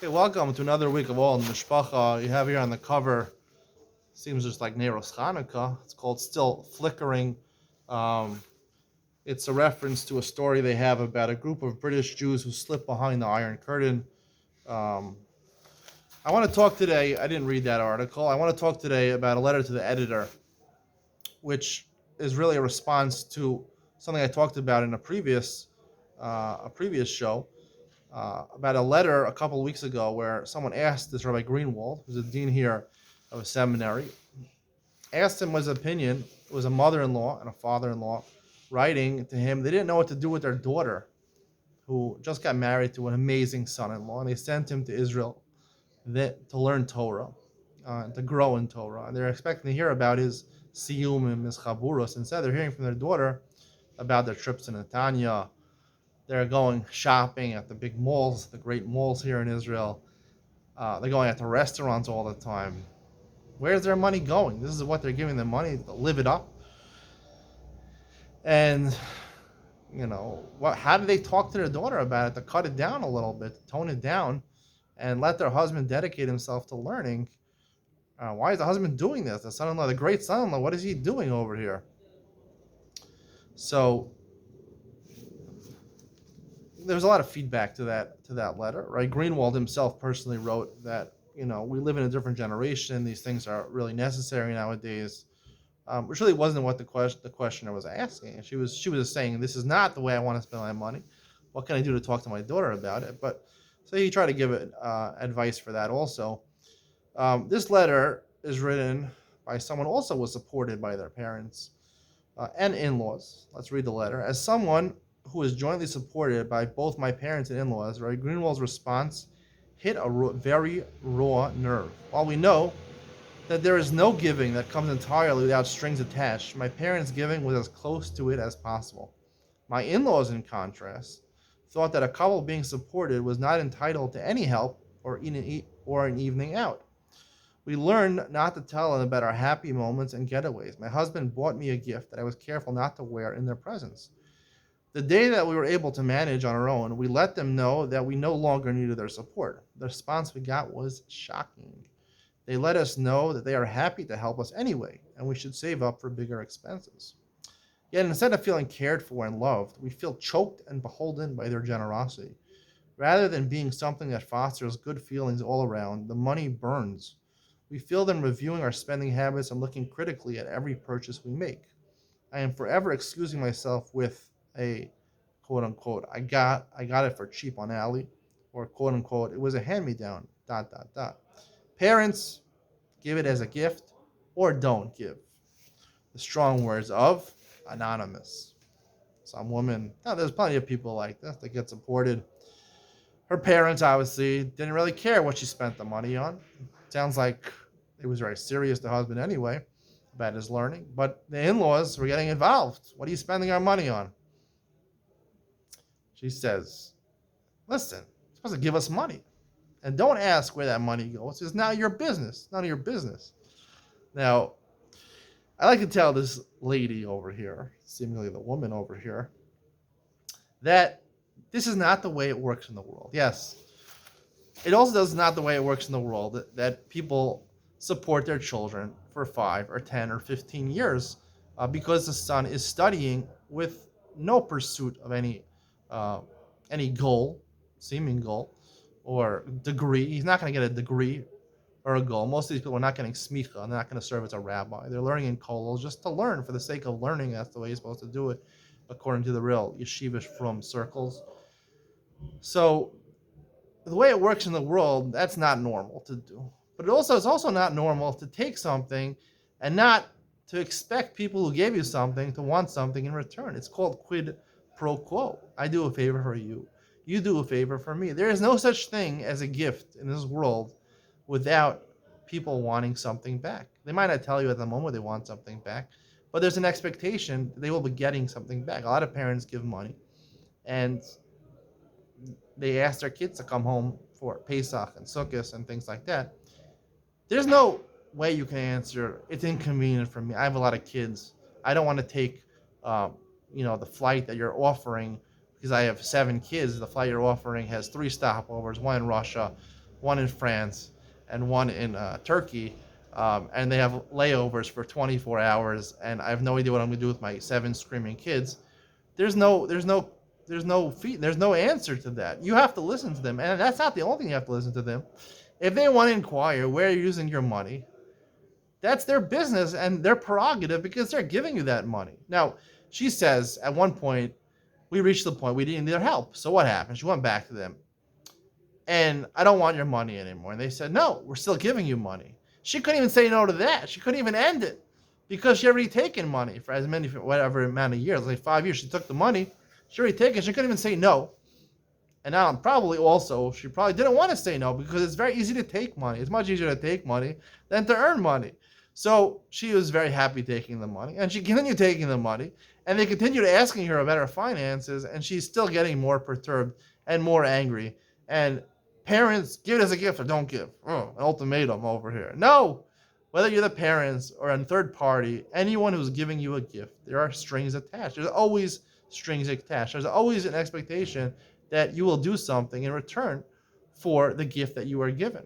Okay, welcome to another week of all in Mishpacha. You have here on the cover, seems just like Neros Hanukkah. It's called Still Flickering. Um, it's a reference to a story they have about a group of British Jews who slipped behind the Iron Curtain. Um, I want to talk today, I didn't read that article. I want to talk today about a letter to the editor, which is really a response to something I talked about in a previous show. About a letter a couple of weeks ago where someone asked this Rabbi Greenwald, who's a dean here of a seminary, asked him his opinion. It was a mother-in-law and a father-in-law writing to him. They didn't know what to do with their daughter, who just got married to an amazing son-in-law, and they sent him to Israel to learn Torah, to grow in Torah. And they're expecting to hear about his siyum and his chaburos. Instead, they're hearing from their daughter about their trips to Netanya. They're going shopping at the big malls, the great malls here in Israel. They're going out to restaurants all the time. Where's their money going? This is what they're giving them money to live it up. And how do they talk to their daughter about it to cut it down a little bit, to tone it down, and let their husband dedicate himself to learning? Why is the husband doing this? The son-in-law, the great son-in-law, what is he doing over here? So there's a lot of feedback to that letter, right? Greenwald himself personally wrote that we live in a different generation. These things are really necessary nowadays, which really wasn't what the questioner was asking. She was saying, this is not the way I want to spend my money. What can I do to talk to my daughter about it? But so he tried to give it advice for that also. This letter is written by someone who also was supported by their parents and in-laws. Let's read the letter. As someone who is jointly supported by both my parents and in-laws, right, Greenwald's response hit a very raw nerve. While we know that there is no giving that comes entirely without strings attached, my parents' giving was as close to it as possible. My in-laws, in contrast, thought that a couple being supported was not entitled to any help or an evening out. We learned not to tell them about our happy moments and getaways. My husband bought me a gift that I was careful not to wear in their presence. The day that we were able to manage on our own, we let them know that we no longer needed their support. The response we got was shocking. They let us know that they are happy to help us anyway, and we should save up for bigger expenses. Yet instead of feeling cared for and loved, we feel choked and beholden by their generosity. Rather than being something that fosters good feelings all around, the money burns. We feel them reviewing our spending habits and looking critically at every purchase we make. I am forever excusing myself with a quote unquote I got it for cheap on Ally, or quote unquote it was a hand me down dot dot dot. Parents, give it as a gift or don't give. The strong words of Anonymous. Some woman, now there's plenty of people like this that get supported. Her parents obviously didn't really care what she spent the money on. Sounds like it was very serious, the husband anyway, about his learning. But the in-laws were getting involved. What are you spending our money on? She says, listen, you're supposed to give us money. And don't ask where that money goes. It's not your business. None of your business. Now, I like to tell this lady over here, seemingly the woman over here, that this is not the way it works in the world. Yes, it also does not the way it works in the world that people support their children for 5 or 10 or 15 years because the son is studying with no pursuit of any goal, seeming goal, or degree. He's not going to get a degree or a goal. Most of these people are not getting smicha. They're not going to serve as a rabbi. They're learning in kollel just to learn for the sake of learning. That's the way you're supposed to do it, according to the real yeshivish from circles. So the way it works in the world, that's not normal to do. But it's also not normal to take something and not to expect people who gave you something to want something in return. It's called quid pro quo. I do a favor for you. You do a favor for me. There is no such thing as a gift in this world without people wanting something back. They might not tell you at the moment they want something back, but there's an expectation that they will be getting something back. A lot of parents give money and they ask their kids to come home for Pesach and Sukkot and things like that. There's no way you can answer, it's inconvenient for me. I have a lot of kids. I don't want to take, the flight that you're offering because I have 7 kids. The flight you're offering has 3 stopovers, one in Russia, one in France, and one in Turkey, and they have layovers for 24 hours, and I have no idea what I'm going to do with my 7 screaming kids. There's no, there's no, there's no answer to that. You have to listen to them, and that's not the only thing you have to listen to them. If they want to inquire where you're using your money, that's their business and their prerogative because they're giving you that money. Now, she says at one point, we reached the point we didn't need their help. So what happened? She went back to them and I don't want your money anymore. And they said, no, we're still giving you money. She couldn't even say no to that. She couldn't even end it because she already taken money for as many, whatever amount of years, like 5 years. She took the money. She already taken. She couldn't even say no. And now probably also, she probably didn't want to say no because it's very easy to take money. It's much easier to take money than to earn money. So she was very happy taking the money, and she continued taking the money, and they continued asking her about her finances, and she's still getting more perturbed and more angry. And parents, give it as a gift or don't give. Oh, an ultimatum over here. No, whether you're the parents or a third party, anyone who's giving you a gift, there are strings attached. There's always strings attached. There's always an expectation that you will do something in return for the gift that you are given,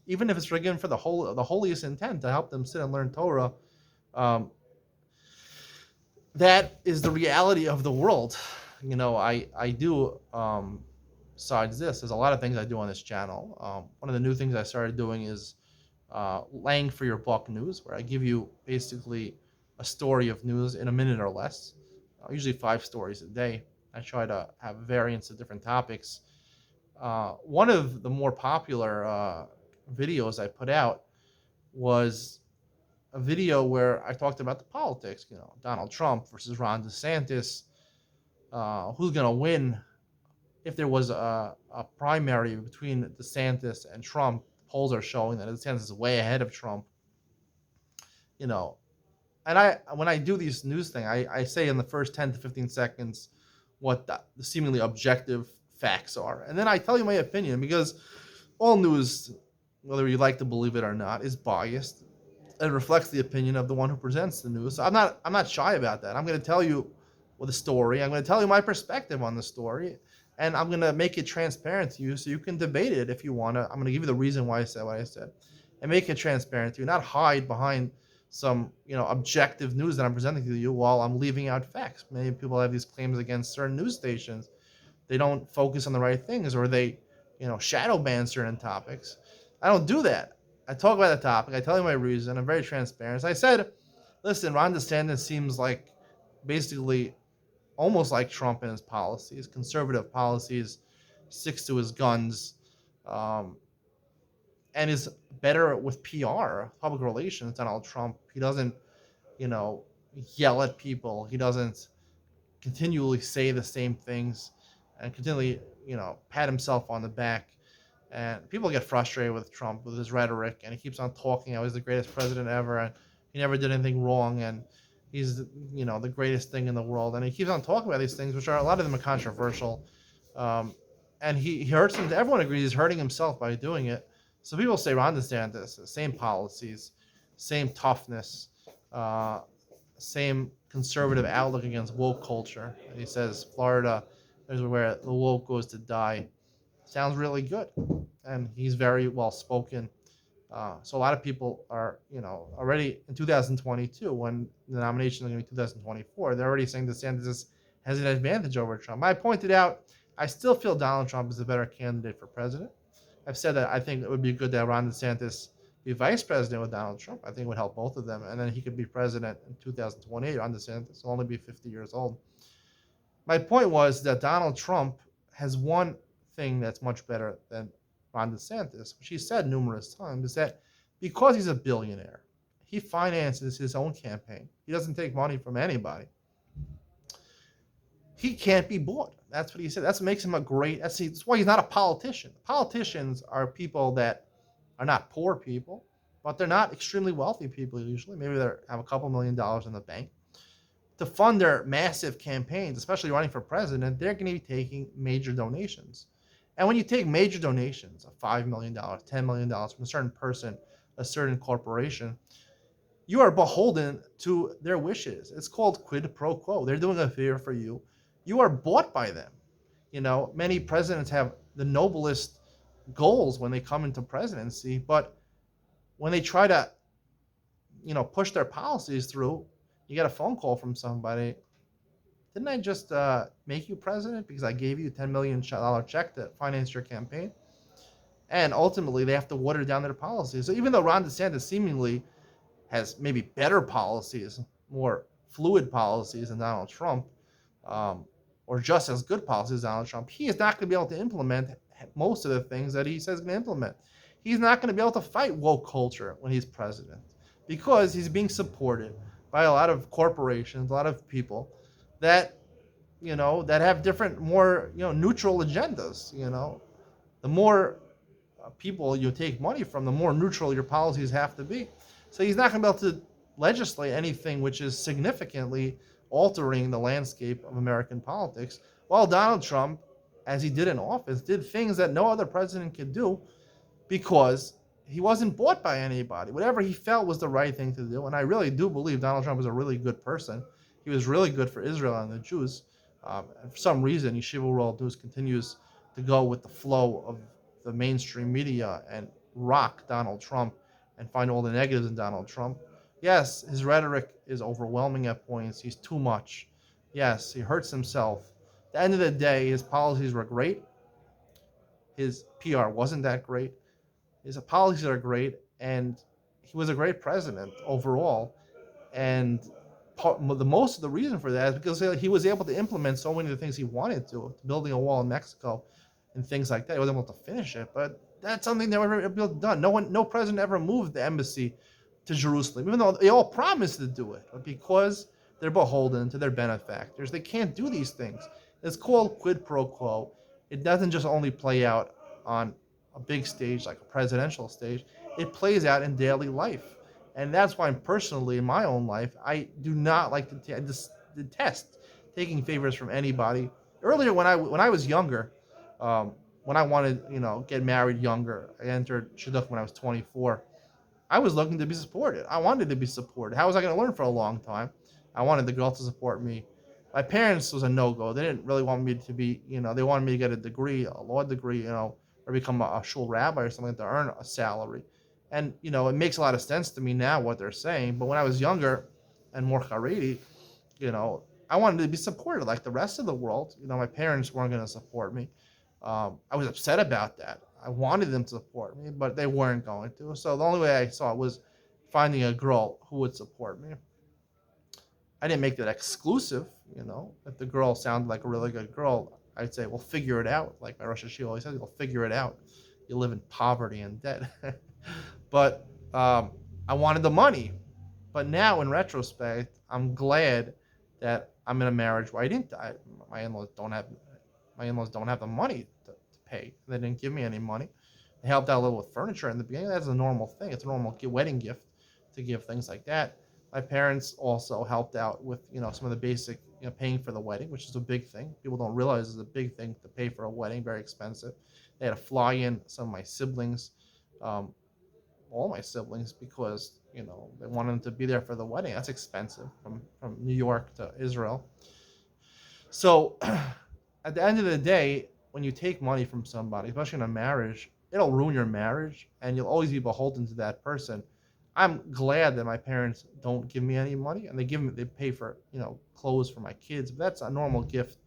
even if it's given for the holiest intent to help them sit and learn Torah. Um, that is the reality of the world. I do. Besides this, there's a lot of things I do on this channel. One of the new things I started doing is laying for your buck news, where I give you basically a story of news in a minute or less. Usually 5 stories a day. I try to have variants of different topics. One of the more popular videos I put out was a video where I talked about the politics, Donald Trump versus Ron DeSantis, who's going to win if there was a primary between DeSantis and Trump. Polls are showing that DeSantis is way ahead of Trump, and when I do these news thing, I say in the first 10 to 15 seconds what the seemingly objective facts are. And then I tell you my opinion because all news, whether you like to believe it or not, is biased and reflects the opinion of the one who presents the news. So I'm not shy about that. I'm going to tell you the story. I'm going to tell you my perspective on the story, and I'm going to make it transparent to you so you can debate it if you want to. I'm going to give you the reason why I said what I said and make it transparent to you, not hide behind some objective news that I'm presenting to you while I'm leaving out facts. Many people have these claims against certain news stations. They don't focus on the right things, or they shadow ban certain topics. I don't do that. I talk about the topic. I tell you my reason. I'm very transparent. As I said, listen, Ron DeSantis seems like basically almost like Trump in his policies, conservative policies, sticks to his guns, and is better with PR, public relations, than Donald Trump. He doesn't, yell at people. He doesn't continually say the same things and continually, pat himself on the back. And people get frustrated with Trump, with his rhetoric, and he keeps on talking how he's the greatest president ever, and he never did anything wrong, and he's, the greatest thing in the world. And he keeps on talking about these things, which are, a lot of them are controversial. And he hurts him. Everyone agrees he's hurting himself by doing it. So people say Ron DeSantis, same policies, same toughness, same conservative outlook against woke culture. And he says Florida is where the woke goes to die. Sounds really good. And he's very well spoken. So a lot of people are, already in 2022, when the nomination is going to be 2024, they're already saying DeSantis has an advantage over Trump. I pointed out, I still feel Donald Trump is a better candidate for president. I've said that I think it would be good that Ron DeSantis be vice president with Donald Trump. I think it would help both of them. And then he could be president in 2028. Ron DeSantis will only be 50 years old. My point was that Donald Trump has one thing that's much better than Ron DeSantis, which he said numerous times, is that because he's a billionaire, he finances his own campaign. He doesn't take money from anybody. He can't be bought. That's what he said. That's what makes him that's why he's not a politician. Politicians are people that are not poor people, but they're not extremely wealthy people usually. Maybe they have a couple $1 million in the bank. To fund their massive campaigns, especially running for president, they're going to be taking major donations. And when you take major donations of $5 million, $10 million from a certain person, a certain corporation, you are beholden to their wishes. It's called quid pro quo. They're doing a favor for you. You are bought by them. Many presidents have the noblest goals when they come into presidency, but when they try to, push their policies through, you get a phone call from somebody. Didn't I just make you president because I gave you a $10 million check to finance your campaign? And ultimately, they have to water down their policies. So even though Ron DeSantis seemingly has maybe better policies, more fluid policies than Donald Trump, um, or just as good policies as Donald Trump, he is not going to be able to implement most of the things that he says he's going to implement. He's not going to be able to fight woke culture when he's president because he's being supported by a lot of corporations, a lot of people that that have different, more neutral agendas. The more people you take money from, the more neutral your policies have to be. So he's not going to be able to legislate anything which is significantly altering the landscape of American politics. While Donald Trump, as he did in office, did things that no other president could do because he wasn't bought by anybody. Whatever he felt was the right thing to do. And I really do believe Donald Trump is a really good person. He was really good for Israel and the Jews. And for some reason, Yeshiva World News continues to go with the flow of the mainstream media and rock Donald Trump and find all the negatives in Donald Trump. Yes, his rhetoric is overwhelming at points. He's too much. Yes, he hurts himself. At the end of the day, his policies were great. His PR wasn't that great. His policies are great, and he was a great president overall. And the most of the reason for that is because he was able to implement so many of the things he wanted to, building a wall in Mexico and things like that. He wasn't able to finish it, but that's something that never done. No president ever moved the embassy to Jerusalem, even though they all promised to do it. But because they're beholden to their benefactors, they can't do these things. It's called quid pro quo. It doesn't just only play out on a big stage like a presidential stage. It plays out in daily life. And that's why personally in my own life, I do not like to detest taking favors from anybody. Earlier when I was younger, when I wanted, get married younger, I entered Shidduch when I was 24. I was looking to be supported. I wanted to be supported. How was I going to learn for a long time? I wanted the girl to support me. My parents was a no-go. They didn't really want me to be, they wanted me to get a degree, a law degree, or become a shul rabbi or something to earn a salary. And, it makes a lot of sense to me now what they're saying. But when I was younger and more Haredi, I wanted to be supported like the rest of the world. My parents weren't going to support me. I was upset about that. I wanted them to support me, but they weren't going to. So the only way I saw it was finding a girl who would support me. I didn't make that exclusive. If the girl sounded like a really good girl, I'd say, well, figure it out. Like my Rosh Hashanah always says, you'll figure it out. You live in poverty and debt. But I wanted the money. But now, in retrospect, I'm glad that I'm in a marriage where I didn't. My in-laws don't have the money to pay. They didn't give me any money. They helped out a little with furniture in the beginning. That's a normal thing. It's a normal wedding gift to give things like that. My parents also helped out with some of the basic paying for the wedding, which is a big thing. People don't realize it's a big thing to pay for a wedding. Very expensive. They had to fly in some of my siblings, all my siblings, because they wanted them to be there for the wedding. That's expensive from New York to Israel. So at the end of the day, when you take money from somebody, especially in a marriage, it'll ruin your marriage, and you'll always be beholden to that person. I'm glad that my parents don't give me any money, and they pay for clothes for my kids. But that's a normal gift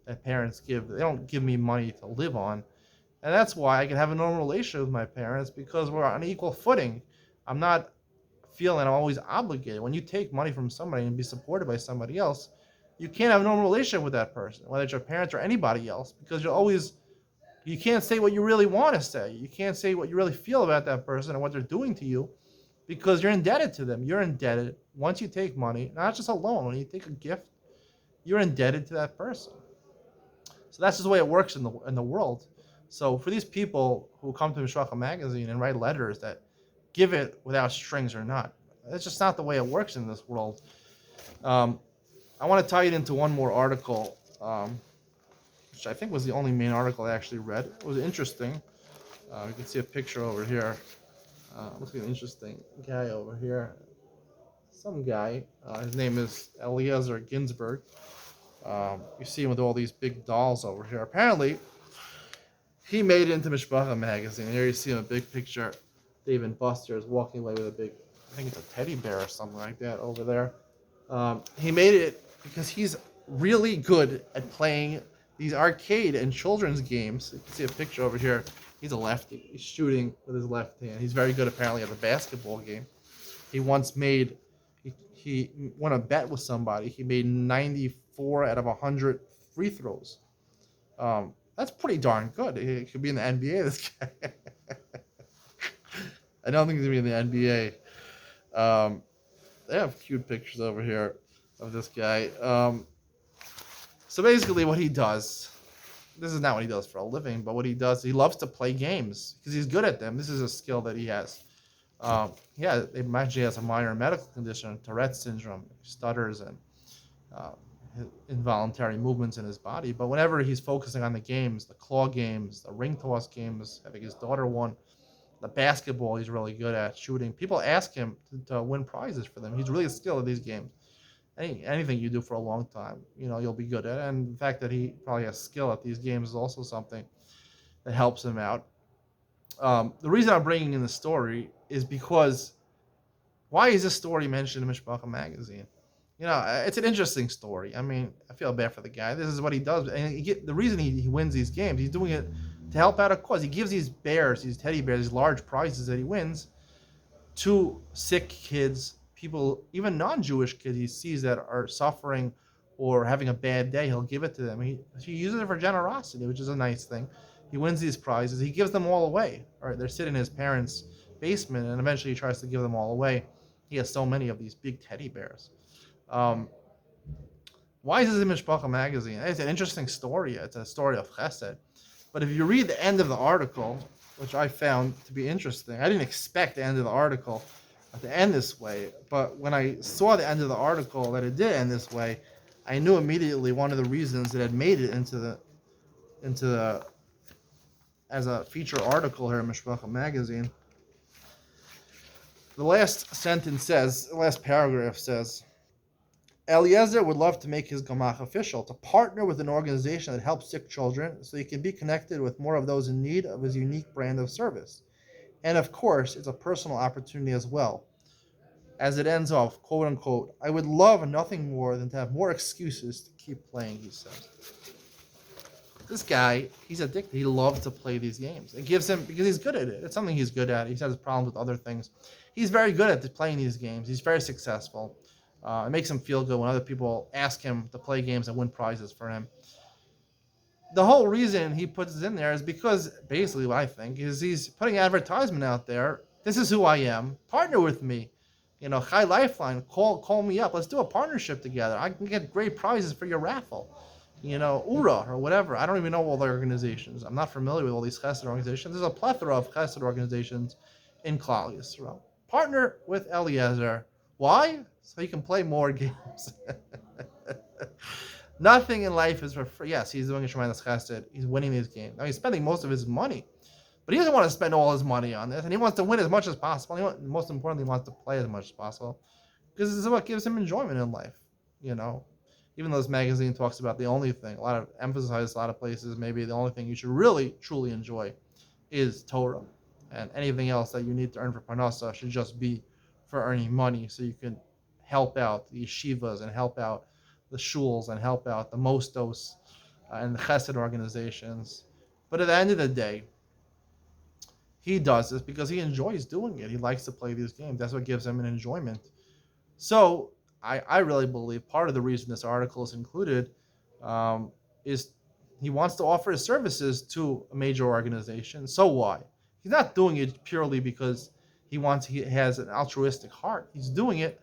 that parents give. They don't give me money to live on, and that's why I can have a normal relationship with my parents, because we're on equal footing. I'm not feeling I'm always obligated. When you take money from somebody and be supported by somebody else, you can't have a normal relationship with that person, whether it's your parents or anybody else, because you can't say what you really want to say. You can't say what you really feel about that person and what they're doing to you, because you're indebted to them. You're indebted once you take money, not just a loan. When you take a gift, you're indebted to that person. So that's just the way it works in the world. So for these people who come to Mishpacha magazine and write letters that give it without strings or not, that's just not the way it works in this world. I want to tie it into one more article, which I think was the only main article I actually read. It was interesting. You can see a picture over here. Looks like an interesting guy over here. Some guy. His name is Eliezer Ginsberg. You see him with all these big dolls over here. Apparently, He made it into Mishpacha magazine. Here you see him, a big picture. Dave and Buster is walking away with a big, I think it's a teddy bear or something like that over there. He made it because he's really good at playing these arcade and children's games. You can see a picture over here. He's a lefty. He's shooting with his left hand. He's very good apparently at the basketball game. He once made, he won a bet with somebody. He made 94 out of 100 free throws. That's pretty darn good. He could be in the NBA, this guy. I don't think he's going to be in the NBA. They have cute pictures over here of this guy. So basically what he does, this is not what he does for a living, but what he does, he loves to play games because he's good at them. This is a skill that he has. Yeah, they imagine he has a minor medical condition, Tourette's syndrome, stutters and uh, involuntary movements in his body. But whenever he's focusing on the games, the claw games, the ring toss games, I think his daughter won, the basketball he's really good at, shooting. People ask him to win prizes for them. He's really skilled at these games. Anything you do for a long time, you'll be good at it. And the fact that he probably has skill at these games is also something that helps him out. The reason I'm bringing in the story is because why is this story mentioned in Mishpacha magazine? It's an interesting story. I mean, I feel bad for the guy. This is what he does. And the reason he wins these games, he's doing it to help out a cause. He gives these bears, these teddy bears, these large prizes that he wins to sick kids, people, even non-Jewish kids he sees that are suffering or having a bad day. He'll give it to them. He uses it for generosity, which is a nice thing. He wins these prizes. He gives them all away. All right, they're sitting in his parents' basement, and eventually he tries to give them all away. He has so many of these big teddy bears. Why is this in Mishpacha magazine? It's an interesting story. It's a story of chesed. But if you read the end of the article, which I found to be interesting, I didn't expect the end of the article to end this way. But when I saw the end of the article that it did end this way, I knew immediately one of the reasons it had made it into the as a feature article here in Mishpacha magazine. The last sentence says, the last paragraph says, Eliezer would love to make his Gamach official, to partner with an organization that helps sick children so he can be connected with more of those in need of his unique brand of service. And of course, it's a personal opportunity as well. As it ends off, quote unquote, I would love nothing more than to have more excuses to keep playing, he says. This guy, he's addicted. He loves to play these games. It gives him, because he's good at it. It's something he's good at. He has problems with other things. He's very good at playing these games. He's very successful. It makes him feel good when other people ask him to play games and win prizes for him. The whole reason he puts it in there is because, basically what I think, is he's putting advertisement out there. This is who I am. Partner with me. Chai Lifeline, call me up. Let's do a partnership together. I can get great prizes for your raffle. URA or whatever. I don't even know all the organizations. I'm not familiar with all these chesed organizations. There's a plethora of chesed organizations in Klal Yisrael. Partner with Eliezer. Why? So he can play more games. Nothing in life is for free. Yes, he's doing a tremendous chesed. He's winning these games. Now he's spending most of his money, but he doesn't want to spend all his money on this, and he wants to win as much as possible. Most importantly, he wants to play as much as possible because this is what gives him enjoyment in life. Even though this magazine talks about the only thing, a lot of places, maybe the only thing you should really truly enjoy is Torah, and anything else that you need to earn for parnasa should just be for earning money, so you can help out the yeshivas and help out the shuls and help out the mostos and the chesed organizations. But at the end of the day, he does this because he enjoys doing it. He likes to play these games. That's what gives him an enjoyment. So I really believe part of the reason this article is included is he wants to offer his services to a major organization. So why? He's not doing it purely because he has an altruistic heart. He's doing it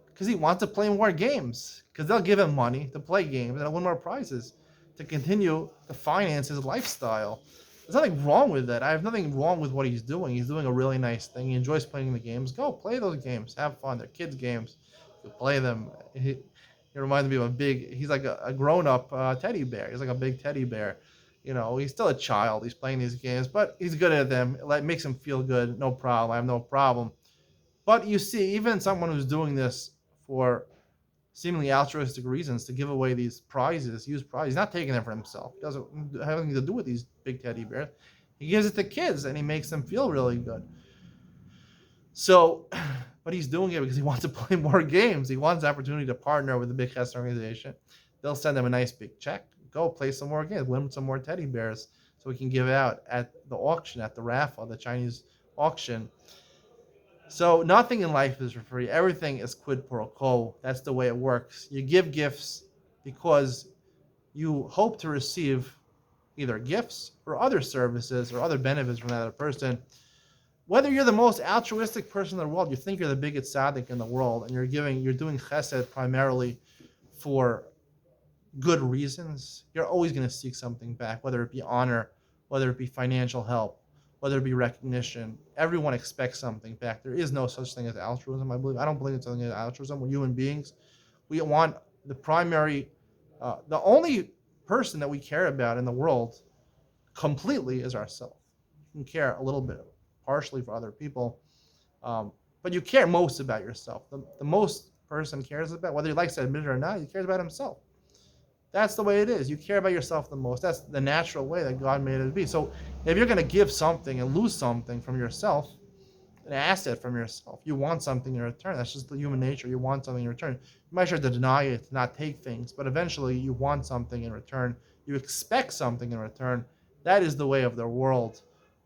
because he wants to play more games, because they'll give him money to play games and he'll win more prizes to continue to finance his lifestyle. There's nothing wrong with that. I have nothing wrong with what he's doing. He's doing a really nice thing. He enjoys playing the games. Go play those games. Have fun. They're kids' games. You play them. He reminds me of he's like a grown-up teddy bear. He's like a big teddy bear. He's still a child. He's playing these games, but he's good at them. It makes him feel good. No problem. I have no problem. But you see, even someone who's doing this for seemingly altruistic reasons to give away these prizes, use prizes, he's not taking them for himself. He doesn't have anything to do with these big teddy bears. He gives it to kids and he makes them feel really good. So, but he's doing it because he wants to play more games. He wants the opportunity to partner with a big chess organization. They'll send him a nice big check. Go play some more games, win some more teddy bears, so we can give out at the auction, at the raffle, the Chinese auction. So nothing in life is for free. Everything is quid pro quo. That's the way it works. You give gifts because you hope to receive either gifts or other services or other benefits from that other person. Whether you're the most altruistic person in the world, you think you're the biggest tzaddik in the world, and you're doing chesed primarily for good reasons, you're always going to seek something back, whether it be honor, whether it be financial help, whether it be recognition. Everyone expects something back. There is no such thing as altruism, I believe. I don't believe in something as altruism. We're human beings. We want the primary, the only person that we care about in the world completely is ourselves. You can care a little bit, partially for other people, but you care most about yourself. The most person cares about, whether he likes to admit it or not, he cares about himself. That's the way it is. You care about yourself the most. That's the natural way that God made it to be. So if you're going to give something and lose something from yourself, an asset from yourself, you want something in return. That's just the human nature. You want something in return. You might try to deny it, not take things, but eventually you want something in return. You expect something in return. That is the way of the world.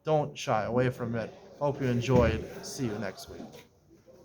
Don't shy away from it. Hope you enjoyed. See you next week.